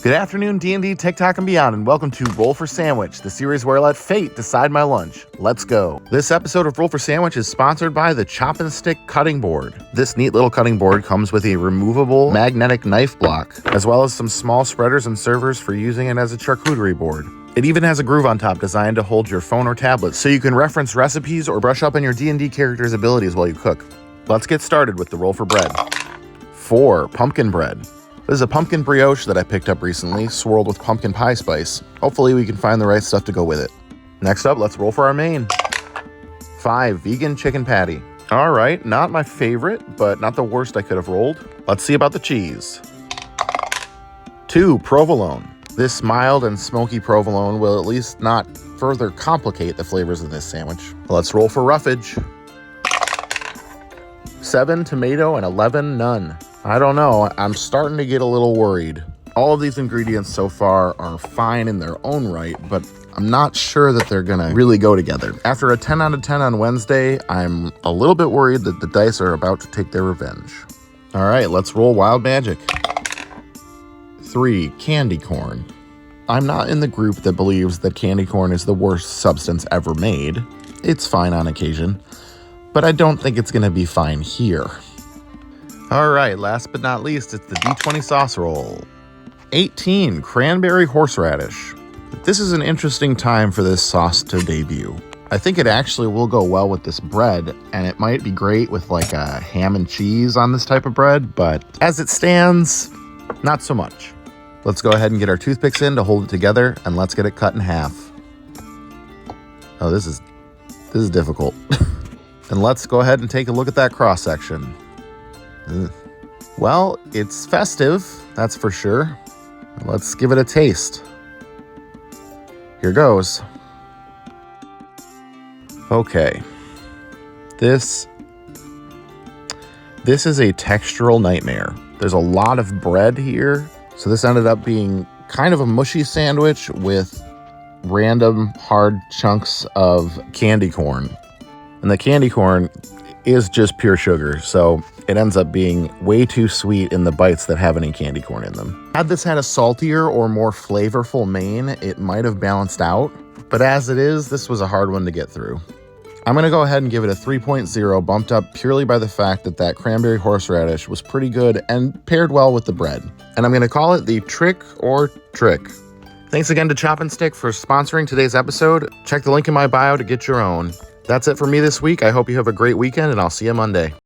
Good afternoon, D&D, TikTok, and beyond, and welcome to Roll for Sandwich, the series where I let fate decide my lunch. Let's go. This episode of Roll for Sandwich is sponsored by the Chop and Stick Cutting Board. This neat little cutting board comes with a removable magnetic knife block, as well as some small spreaders and servers for using it as a charcuterie board. It even has a groove on top designed to hold your phone or tablet, so you can reference recipes or brush up on your D&D character's abilities while you cook. Let's get started with the roll for bread. 4. Pumpkin bread. This is a pumpkin brioche that I picked up recently, swirled with pumpkin pie spice. Hopefully we can find the right stuff to go with it. Next up, let's roll for our main. 5. Vegan chicken patty. All right, not my favorite, but not the worst I could have rolled. Let's see about the cheese. 2. Provolone. This mild and smoky provolone will at least not further complicate the flavors of this sandwich. Let's roll for roughage. 7. Tomato and 11. None. I don't know, I'm starting to get a little worried. All of these ingredients so far are fine in their own right, but I'm not sure that they're gonna really go together. After a 10 out of 10 on Wednesday, I'm a little bit worried that the dice are about to take their revenge. All right, let's roll wild magic. 3. Candy corn. I'm not in the group that believes that candy corn is the worst substance ever made. It's fine on occasion, but I don't think it's gonna be fine here. All right, last but not least, it's the D20 sauce roll. 18, cranberry horseradish. This is an interesting time for this sauce to debut. I think it actually will go well with this bread, and it might be great with like a ham and cheese on this type of bread, but as it stands, not so much. Let's go ahead and get our toothpicks in to hold it together, and let's get it cut in half. Oh, this is difficult. And let's go ahead and take a look at that cross section. Well, it's festive, that's for sure. Let's give it a taste. Here goes. Okay. This is a textural nightmare. There's a lot of bread here, so this ended up being kind of a mushy sandwich with random hard chunks of candy corn. And the candy corn is just pure sugar, so it ends up being way too sweet in the bites that have any candy corn in them. Had this had a saltier or more flavorful main, it might have balanced out, but as it is, this was a hard one to get through. I'm gonna go ahead and give it a 3.0, bumped up purely by the fact that that cranberry horseradish was pretty good and paired well with the bread. And I'm gonna call it the trick or trick. Thanks again to Chop and Stick for sponsoring today's episode. Check the link in my bio to get your own. That's it for me this week. I hope you have a great weekend, and I'll see you Monday.